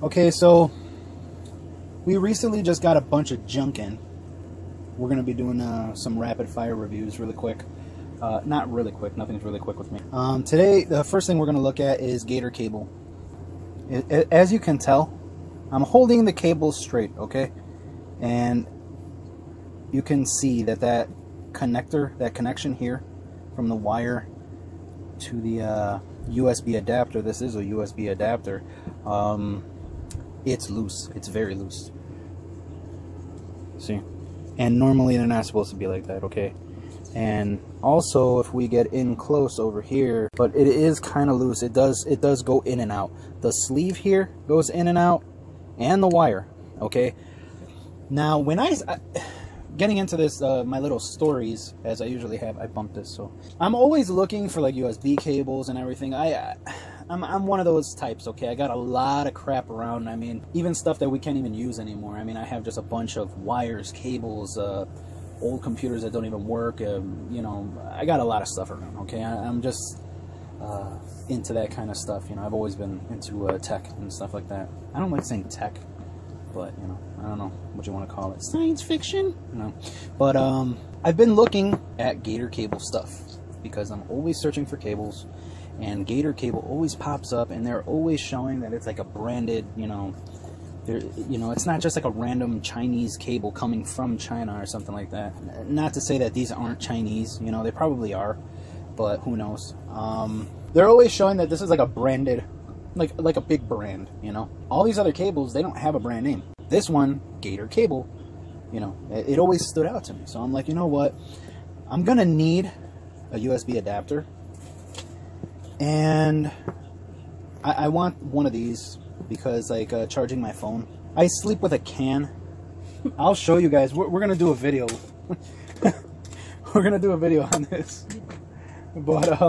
Okay, so we recently just got a bunch of junk in. We're going to be doing some rapid fire reviews really quick. Not really quick, nothing's really quick with me. Today, the first thing we're going to look at is Gator cable. As you can tell, I'm holding the cable straight, okay? And you can see that that connector, that connection here from the wire to the USB adapter, this is a USB adapter, it's loose. It's very loose. See? And normally they're not supposed to be like that, okay? And also, if we get in close over here, but it is kind of loose. It does go in and out. The sleeve here goes in and out, and the wire, okay? Now, when getting into this, my little stories, as I usually have, I bumped this, so I'm always looking for like USB cables and everything. I'm one of those types, okay? I got a lot of crap around. I mean, even stuff that we can't even use anymore. I mean, I have just a bunch of wires, cables, old computers that don't even work. You know, I got a lot of stuff around, okay? I'm just into that kind of stuff. You know, I've always been into tech and stuff like that. I don't like saying tech, but, you know, I don't know what you want to call it. Science fiction? You know. But I've been looking at Gator cable stuff because I'm always searching for cables. And Gator cable always pops up, and they're always showing that it's like a branded, you know, it's not just like a random Chinese cable coming from China or something like that. Not to say that these aren't Chinese, you know, they probably are, but who knows. They're always showing that this is like a branded, like a big brand, you know. All these other cables, they don't have a brand name. This one, Gator cable, you know, it always stood out to me. So I'm like, you know what, I'm gonna need a USB adapter. And I want one of these because, like, charging my phone. I sleep with a can. I'll show you guys. We're going to do a video. We're going to do a video on this. But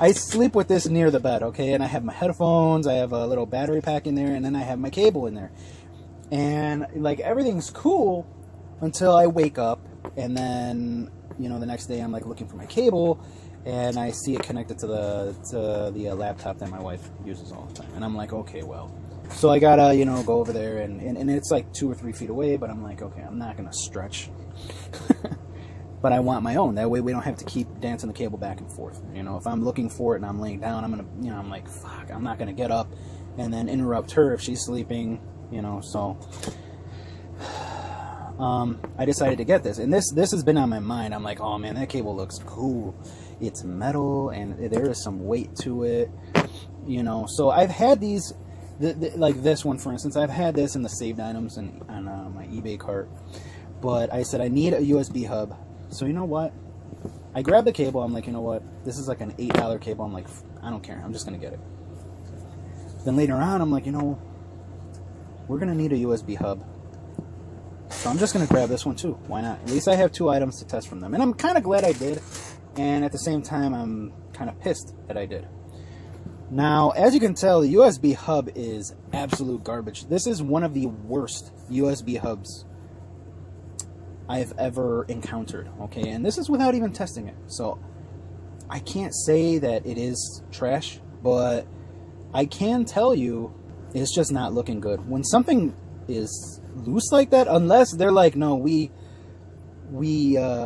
I sleep with this near the bed, okay? And I have my headphones. I have a little battery pack in there. And then I have my cable in there. And, like, everything's cool until I wake up. And then, you know, the next day I'm, like, looking for my cable. And I see it connected to the laptop that my wife uses all the time. And I'm like, okay, well. So I gotta, you know, go over there. And it's like 2 or 3 feet away. But I'm like, okay, I'm not going to stretch. But I want my own. That way we don't have to keep dancing the cable back and forth. You know, if I'm looking for it and I'm laying down, I'm going to, you know, I'm like, fuck, I'm not going to get up and then interrupt her if she's sleeping, you know, so. I decided to get this. And this has been on my mind. I'm like, oh, man, that cable looks cool. It's metal, and there is some weight to it, you know. So I've had these, like this one, for instance. I've had this in the saved items and on my eBay cart. But I said I need a USB hub. So you know what? I grabbed the cable. I'm like, you know what? This is like an $8 cable. I'm like, I don't care. I'm just going to get it. Then later on, I'm like, you know, we're going to need a USB hub. So I'm just going to grab this one too. Why not? At least I have 2 items to test from them. And I'm kind of glad I did. And at the same time, I'm kind of pissed that I did. Now, as you can tell, the USB hub is absolute garbage. This is one of the worst USB hubs I've ever encountered, okay? And this is without even testing it. So I can't say that it is trash, but I can tell you it's just not looking good. When something is loose like that, unless they're like, no,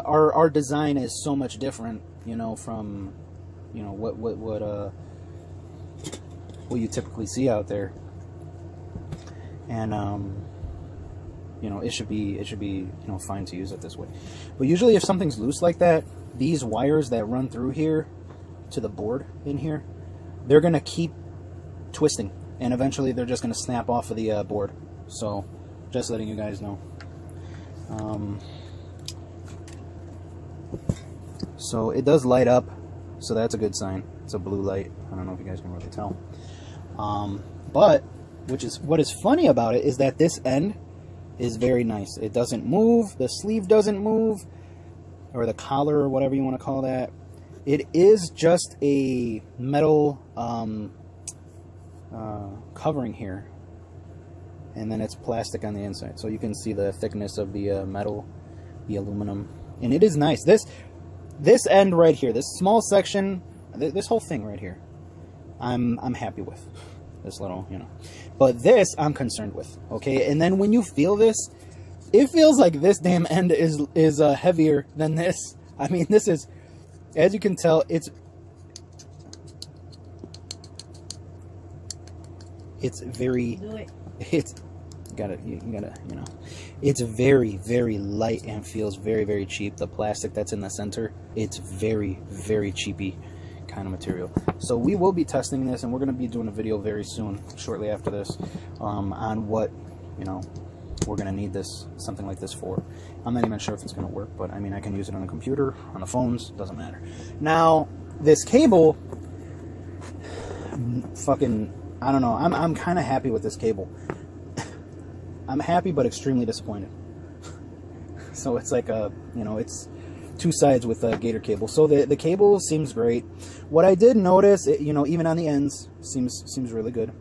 our design is so much different, you know, from, you know, what you typically see out there, and you know, it should be, you know, fine to use it this way. But usually if something's loose like that, these wires that run through here to the board in here, they're gonna keep twisting, and eventually they're just gonna snap off of the board. So just letting you guys know. So it does light up, so that's a good sign. It's a blue light. I don't know if you guys can really tell. But what is funny about it is that this end is very nice. It doesn't move. The sleeve doesn't move, or the collar, or whatever you want to call that. It is just a metal covering here, and then it's plastic on the inside, so you can see the thickness of the metal, the aluminum, and it is nice. This end right here, this small section, this whole thing right here, I'm happy with. this little, you know. But this I'm concerned with, okay? And then when you feel this, it feels like this damn end is heavier than this. I mean, this is, as you can tell, it's very, it's you gotta, you know, it's very, very light and feels very, very cheap. The plastic that's in the center, it's very, very cheapy kind of material. So we will be testing this, and we're going to be doing a video very soon, shortly after this, on what, you know, we're going to need this, something like this for. I'm not even sure if it's going to work, but I mean, I can use it on a computer, on the phones, doesn't matter. Now, this cable, fucking, I don't know, I'm kind of happy with this cable. I'm happy, but extremely disappointed. So it's like a, you know, it's two sides with a Gator cable. So the cable seems great. What I did notice, you know, even on the ends, seems really good.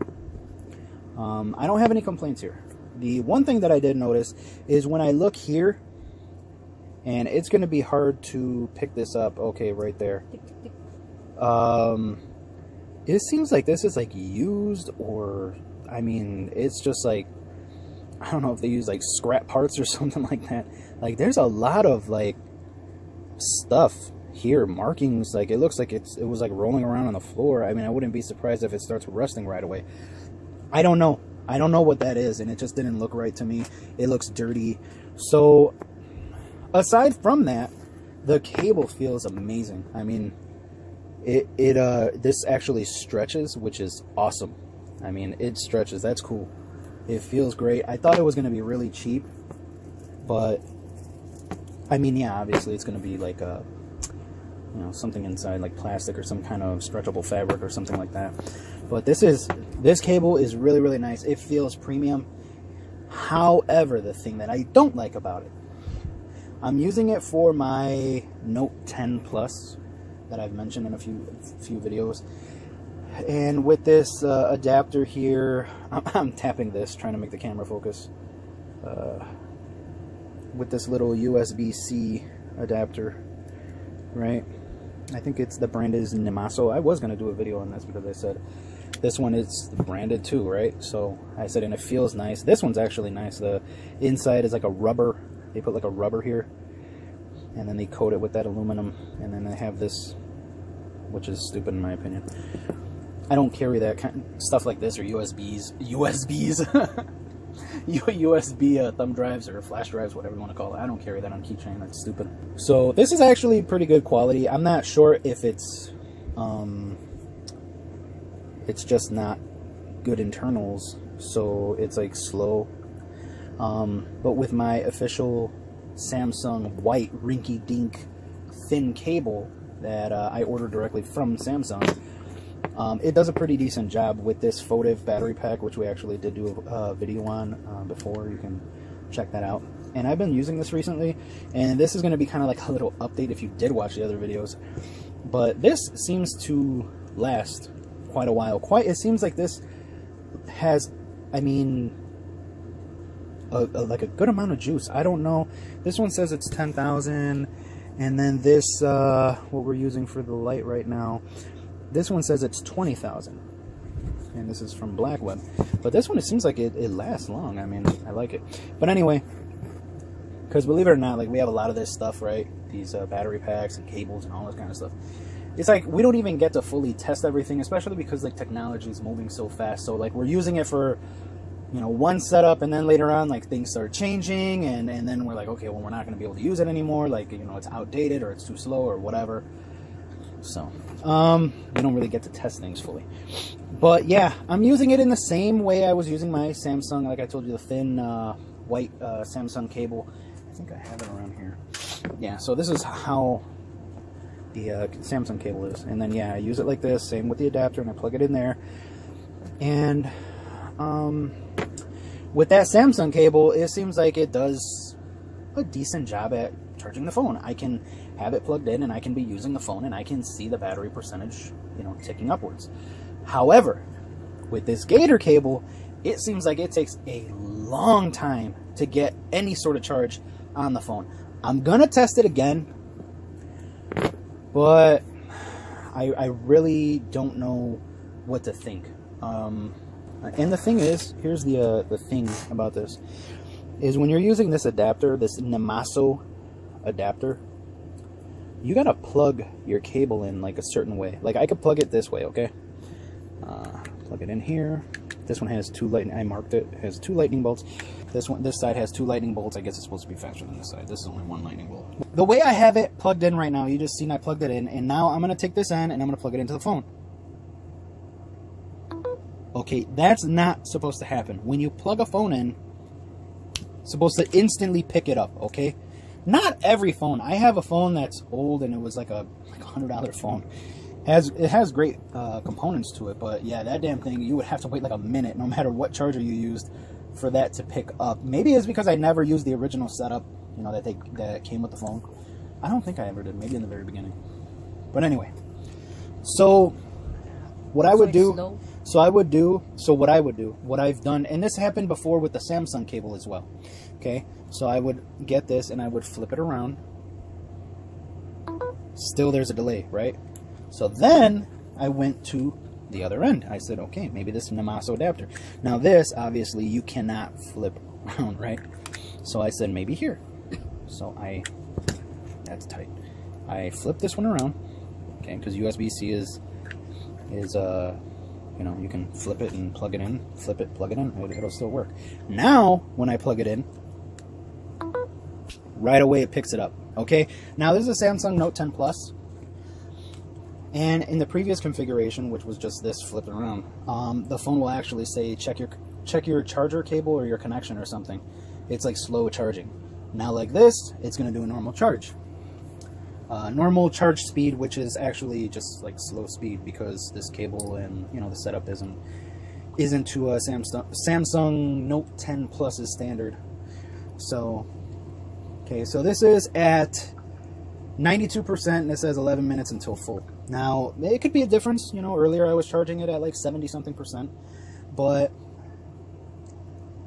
I don't have any complaints here. The one thing that I did notice is when I look here, and it's going to be hard to pick this up. Okay, right there. It seems like this is like used, or, I mean, it's just like, I don't know if they use like scrap parts or something like that. Like, there's a lot of like stuff here, markings. Like, it looks like it was like rolling around on the floor. I mean, I wouldn't be surprised if it starts rusting right away. I don't know what that is, and it just didn't look right to me. It looks dirty. So aside from that, the cable feels amazing. I mean, this actually stretches, which is awesome. I mean, it stretches. That's cool. It feels great. I thought it was going to be really cheap, but I mean, yeah, obviously it's going to be like a, you know, something inside like plastic or some kind of stretchable fabric or something like that. But this cable is really, really nice. It feels premium. However, the thing that I don't like about it, I'm using it for my Note 10 Plus that I've mentioned in a few videos. And with this adapter here, I'm tapping this, trying to make the camera focus. With this little USB-C adapter, right? I think the brand is Nemaso. I was going to do a video on this because I said this one is branded too, right? So I said, and it feels nice. This one's actually nice. The inside is like a rubber. They put like a rubber here, and then they coat it with that aluminum, and then they have this, which is stupid in my opinion. I don't carry that kind of stuff like this, or USBs, USB thumb drives or flash drives, whatever you want to call it. I don't carry that on keychain. That's stupid. So this is actually pretty good quality. I'm not sure if it's just not good internals, so it's like slow. But with my official Samsung white rinky-dink thin cable that I ordered directly from Samsung, it does a pretty decent job with this Fotive battery pack, which we actually did do a video on before. You can check that out. And I've been using this recently, and this is going to be kind of like a little update if you did watch the other videos. But this seems to last quite a while. It seems like this has, I mean, like a good amount of juice. I don't know. This one says it's 10,000, and then this, what we're using for the light right now, this one says it's 20,000, and this is from Blackweb. But this one, it seems like it lasts long. I mean, I like it. But anyway, because believe it or not, like, we have a lot of this stuff, right? These battery packs and cables and all this kind of stuff. It's like we don't even get to fully test everything, especially because like technology is moving so fast. So like we're using it for, you know, one setup, and then later on, like, things start changing, and then we're like, okay, well, we're not going to be able to use it anymore. Like, you know, it's outdated, or it's too slow, or whatever. So, we don't really get to test things fully. But yeah, I'm using it in the same way I was using my Samsung, like I told you, the thin white Samsung cable. I think I have it around here. Yeah, so this is how the Samsung cable is. And then, yeah, I use it like this, same with the adapter, and I plug it in there. And with that Samsung cable, it seems like it does a decent job at charging the phone. I can have it plugged in, and I can be using the phone, and I can see the battery percentage, you know, ticking upwards. However, with this Gator cable, it seems like it takes a long time to get any sort of charge on the phone. I'm gonna test it again, but I really don't know what to think. And the thing is, here's the thing about this, is when you're using this adapter, this Nemaso adapter, you gotta plug your cable in like a certain way. Like I could plug it this way, okay? Plug it in here. This one has two lightning. I marked it. It has 2 lightning bolts. This side has 2 lightning bolts. I guess it's supposed to be faster than this side. This is only 1 lightning bolt. The way I have it plugged in right now, you just seen I plugged it in, and now I'm gonna take this end and I'm gonna plug it into the phone. Okay, that's not supposed to happen. When you plug a phone in, it's supposed to instantly pick it up. Okay, not every phone. I have a phone that's old and it was like a $100 phone. It has great components to it, but yeah, that damn thing, you would have to wait like a minute no matter what charger you used for that to pick up. Maybe it's because I never used the original setup, you know, that came with the phone. I don't think I ever did, maybe in the very beginning. But anyway, so what I would do, what I've done, and this happened before with the Samsung cable as well. Okay, so I would get this and I would flip it around. Still there's a delay, right? So then I went to the other end. I said, okay, maybe this Nemaso adapter. Now this, obviously, you cannot flip around, right? So I said, maybe here. So that's tight. I flipped this one around, okay, because USB-C is you know, you can flip it and plug it in, flip it, plug it in, it'll still work. Now, when I plug it in, right away it picks it up, okay? Now this is a Samsung Note 10 Plus. And in the previous configuration, which was just this flipping around, the phone will actually say check your charger cable or your connection or something. It's like slow charging. Now like this, it's going to do a normal charge. Normal charge speed, which is actually just like slow speed because this cable and, you know, the setup isn't to a Samsung Note 10 Plus's standard. So, okay, so this is at 92% and it says 11 minutes until full. Now, it could be a difference, you know, earlier I was charging it at like 70-something%, but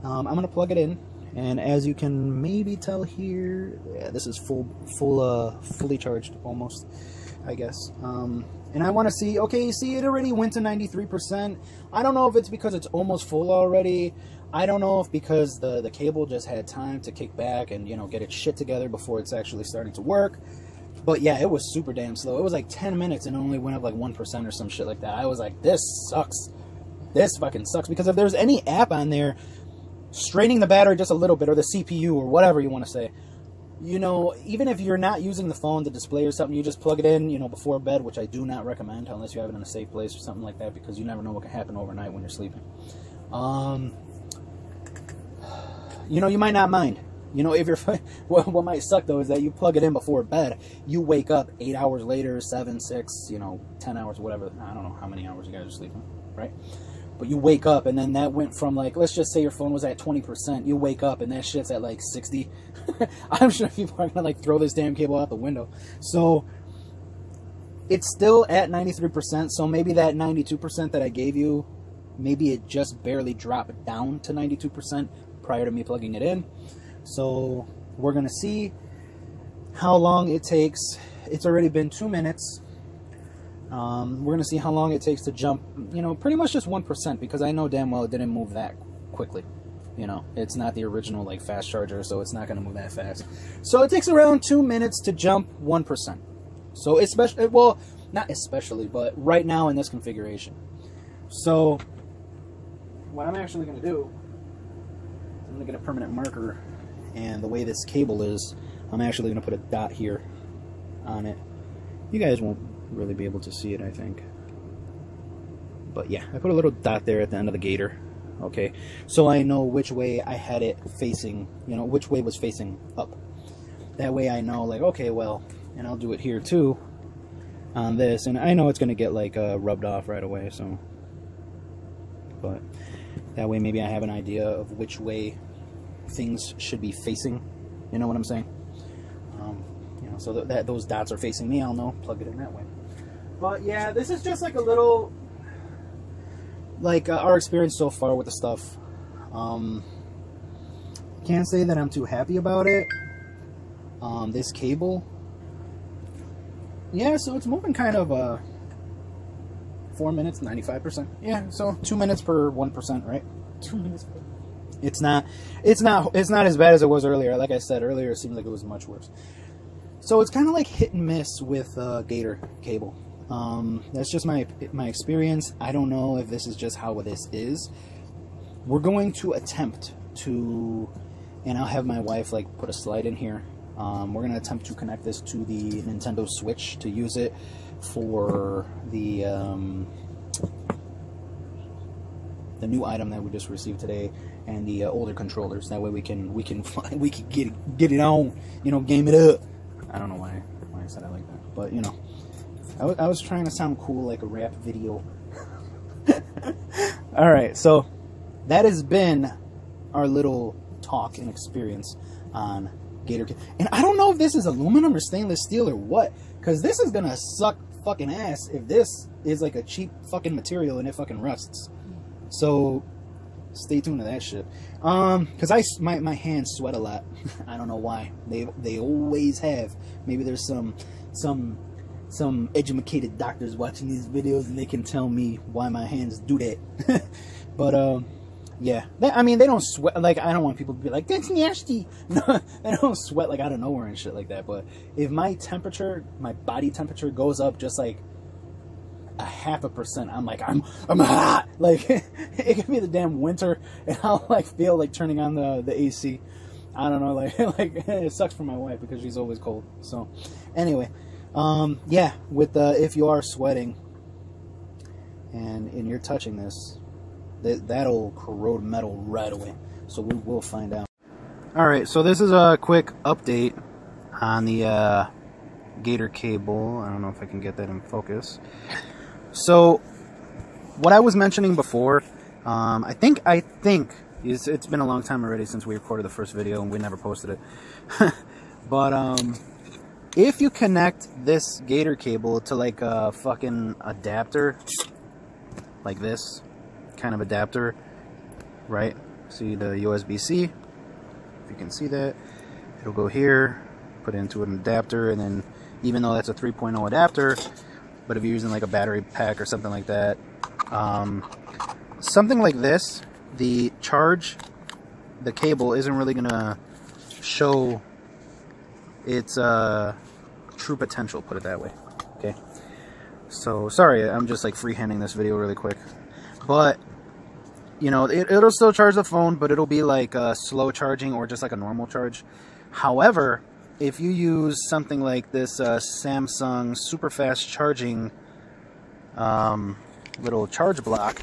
I'm going to plug it in, and as you can maybe tell here, yeah, this is fully charged, almost, I guess. And I want to see, okay, see, it already went to 93%. I don't know if it's because it's almost full already. I don't know if because the cable just had time to kick back and, you know, get its shit together before it's actually starting to work. But yeah, it was super damn slow. It was like 10 minutes and it only went up like 1% or some shit like that. I was like, this sucks. This fucking sucks. Because if there's any app on there straining the battery just a little bit, or the CPU, or whatever you want to say, you know, even if you're not using the phone, the display or something, you just plug it in, you know, before bed, which I do not recommend unless you have it in a safe place or something like that, because you never know what can happen overnight when you're sleeping. You know, you might not mind. You know, if you're, what might suck though is that you plug it in before bed, you wake up 8 hours later, 7, 6, you know, 10 hours, whatever. I don't know how many hours you guys are sleeping, right? But you wake up and then that went from like, let's just say your phone was at 20%. You wake up and that shit's at like 60. I'm sure people are gonna like throw this damn cable out the window. So it's still at 93%. So maybe that 92% that I gave you, maybe it just barely dropped down to 92% prior to me plugging it in. So we're going to see how long it takes. It's already been 2 minutes. We're going to see how long it takes to jump, you know, pretty much just 1%, because I know damn well it didn't move that quickly. You know, it's not the original like fast charger, so it's not going to move that fast. So it takes around 2 minutes to jump 1%. So especially, well, not especially, but right now in this configuration. So what I'm actually going to do, I'm going to get a permanent marker. And the way this cable is, I'm actually going to put a dot here on it. You guys won't really be able to see it, I think. But yeah, I put a little dot there at the end of the Gator. Okay, so I know which way I had it facing, you know, which way was facing up. That way I know, like, okay, well, and I'll do it here too on this. And I know it's going to get, like, rubbed off right away, so. But that way maybe I have an idea of which way things should be facing, you know what I'm saying? You know, so that those dots are facing me, I'll know, plug it in that way. But yeah, this is just like a little, like our experience so far with the stuff. Can't say that I'm too happy about it. This cable, yeah, so it's moving kind of 4 minutes, 95%. Yeah, so 2 minutes per 1%, right? 2 minutes per. It's not as bad as it was earlier. Like I said earlier, it seemed like it was much worse. So it's kind of like hit and miss with Gator cable. That's just my experience. I don't know if this is just how this is. We're going to attempt to, and I'll have my wife like put a slide in here. We're going to attempt to connect this to the Nintendo Switch to use it for the new item that we just received today, and the older controllers. That way we can get it on, you know, game it up. I don't know why I said it like that, but you know, I was trying to sound cool like a rap video. All right, so that has been our little talk and experience on Gator. And I don't know if this is aluminum or stainless steel or what, because this is gonna suck fucking ass if this is like a cheap fucking material and it fucking rusts. So stay tuned to that shit. Because my hands sweat a lot. I don't know why. They always have. Maybe there's some educated doctors watching these videos and they can tell me why my hands do that. But yeah, I mean, they don't sweat. Like, I don't want people to be like, that's nasty. No, they don't sweat like out of nowhere and shit like that. But if my temperature, my body temperature goes up just like 0.5%, I'm like, I'm hot. Like, it could be the damn winter and I'll like feel like turning on the AC. I don't know, like it sucks for my wife because she's always cold. So anyway, yeah, with if you are sweating and you're touching this, that'll corrode metal right away. So we will find out. All right, so this is a quick update on the Gator cable. I don't know if I can get that in focus. So what I was mentioning before, I think it's been a long time already since we recorded the first video and we never posted it. But if you connect this Gator cable to like a fucking adapter, like this kind of adapter, right? See the USB-C, if you can see that, it'll go here, put it into an adapter, and then even though that's a 3.0 adapter, but if you're using like a battery pack or something like that, something like this, the cable isn't really gonna show its true potential, put it that way. Okay, so sorry, I'm just like freehanding this video really quick, but you know, it'll still charge the phone, but it'll be like slow charging or just like a normal charge. However, if you use something like this Samsung super fast charging little charge block,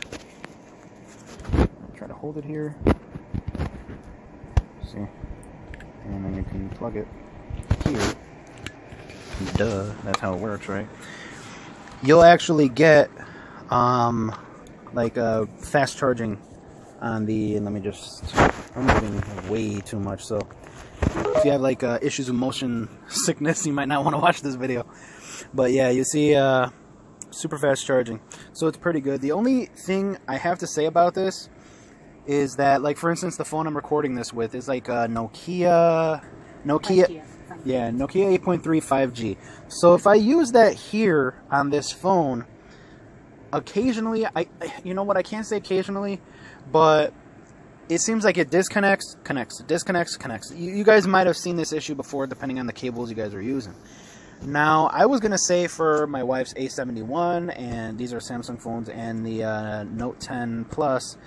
try to hold it here, see, and then you can plug it here. Duh, that's how it works, right? You'll actually get like fast charging on the, and let me just, I'm moving way too much, so if you have like issues with motion sickness, you might not want to watch this video. But yeah, you see super fast charging, so it's pretty good. The only thing I have to say about this is that, like, for instance, the phone I'm recording this with is like Nokia 8.3 5G. So if I use that here on this phone, occasionally, you know what, I can't say occasionally, but it seems like it disconnects, connects, disconnects, connects. You guys might have seen this issue before, depending on the cables you guys are using. Now, I was going to say for my wife's A71, and these are Samsung phones, and the Note 10 Plus,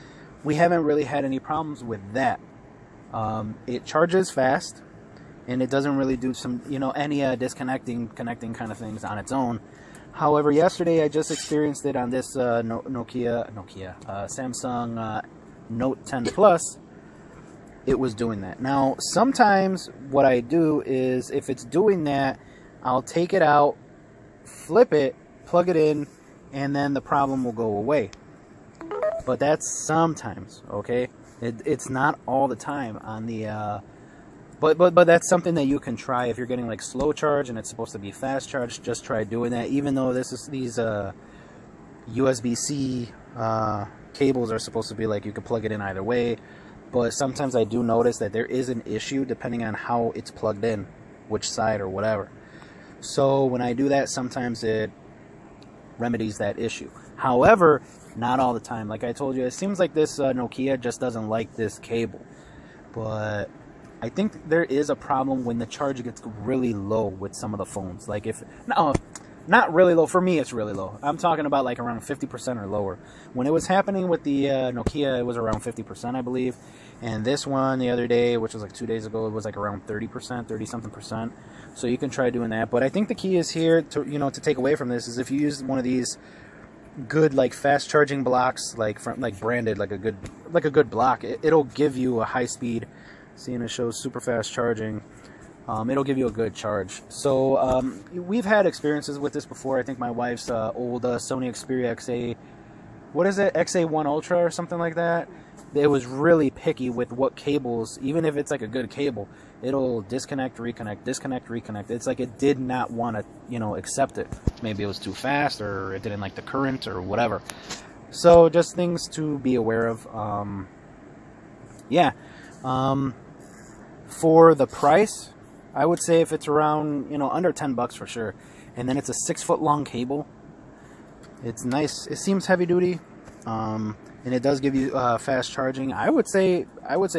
we haven't really had any problems with that. It charges fast, and it doesn't really do some, you know, any disconnecting, connecting kind of things on its own. However, yesterday I just experienced it on this Samsung Note 10 Plus. It was doing that. Now, sometimes what I do is, if it's doing that, I'll take it out, flip it, plug it in, and then the problem will go away. But that's sometimes, okay? It's not all the time on the... But that's something that you can try if you're getting like slow charge and it's supposed to be fast charge. Just try doing that. Even though these USB-C cables are supposed to be like you can plug it in either way, but sometimes I do notice that there is an issue depending on how it's plugged in, which side or whatever. So when I do that, sometimes it remedies that issue. However, not all the time. Like I told you, it seems like this Nokia just doesn't like this cable. But I think there is a problem when the charge gets really low with some of the phones. Like if, no, not really low. For me, it's really low. I'm talking about like around 50% or lower. When it was happening with the Nokia, it was around 50%, I believe. And this one the other day, which was like 2 days ago, it was like around 30%, 30-something percent. So you can try doing that. But I think the key is here to, you know, to take away from this is if you use one of these good like fast charging blocks, like from like branded, like a good block, it'll give you a high speed. Seeing it shows super fast charging. It'll give you a good charge. So we've had experiences with this before. I think my wife's old Sony Xperia XA, what is it, XA1 Ultra or something like that. It was really picky with what cables, even if it's like a good cable, it'll disconnect, reconnect, disconnect, reconnect. It's like it did not want to, you know, accept it. Maybe it was too fast, or it didn't like the current, or whatever. So just things to be aware of. Yeah. For the price, I would say if it's around, you know, under 10 bucks for sure, and then it's a 6-foot long cable, it's nice. It seems heavy duty, and it does give you fast charging. I would say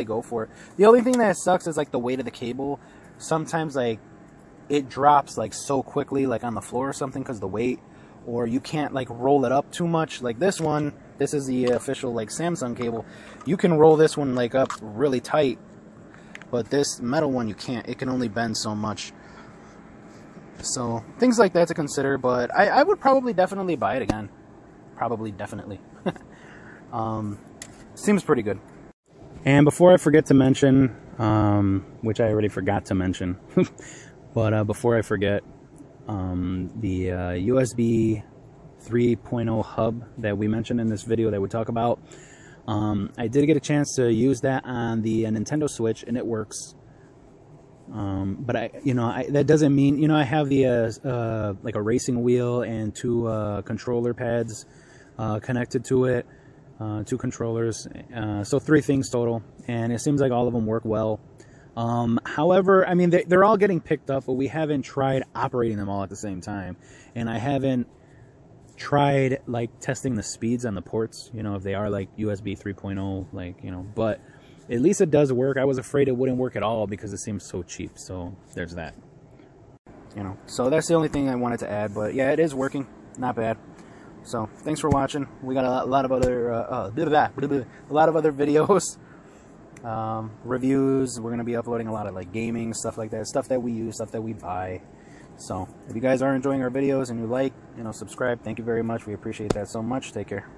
go for it. The only thing that sucks is like the weight of the cable. Sometimes like it drops like so quickly, like on the floor or something, because the weight, or you can't like roll it up too much. Like this one, this is the official like Samsung cable. You can roll this one like up really tight. But this metal one, you can't. It can only bend so much. So, things like that to consider. But I would probably definitely buy it again. Probably, definitely. Seems pretty good. And before I forget to mention, which I already forgot to mention, but before I forget, the USB 3.0 hub that we mentioned in this video that we talk about, I did get a chance to use that on the Nintendo Switch, and it works. But that doesn't mean, you know, I have the like a racing wheel and 2 controller pads connected to it, 2 controllers, so 3 things total, and it seems like all of them work well. However, I mean, they're all getting picked up, but we haven't tried operating them all at the same time, and I haven't tried like testing the speeds on the ports, you know, if they are like USB 3.0, like, you know, but at least it does work. I was afraid it wouldn't work at all because it seems so cheap, so there's that, you know. So that's the only thing I wanted to add, but yeah, it is working, not bad. So thanks for watching. We got a lot of other videos, reviews. We're gonna be uploading a lot of like gaming stuff like that, stuff that we use, stuff that we buy. So if you guys are enjoying our videos and you like, you know, subscribe, thank you very much. We appreciate that so much. Take care.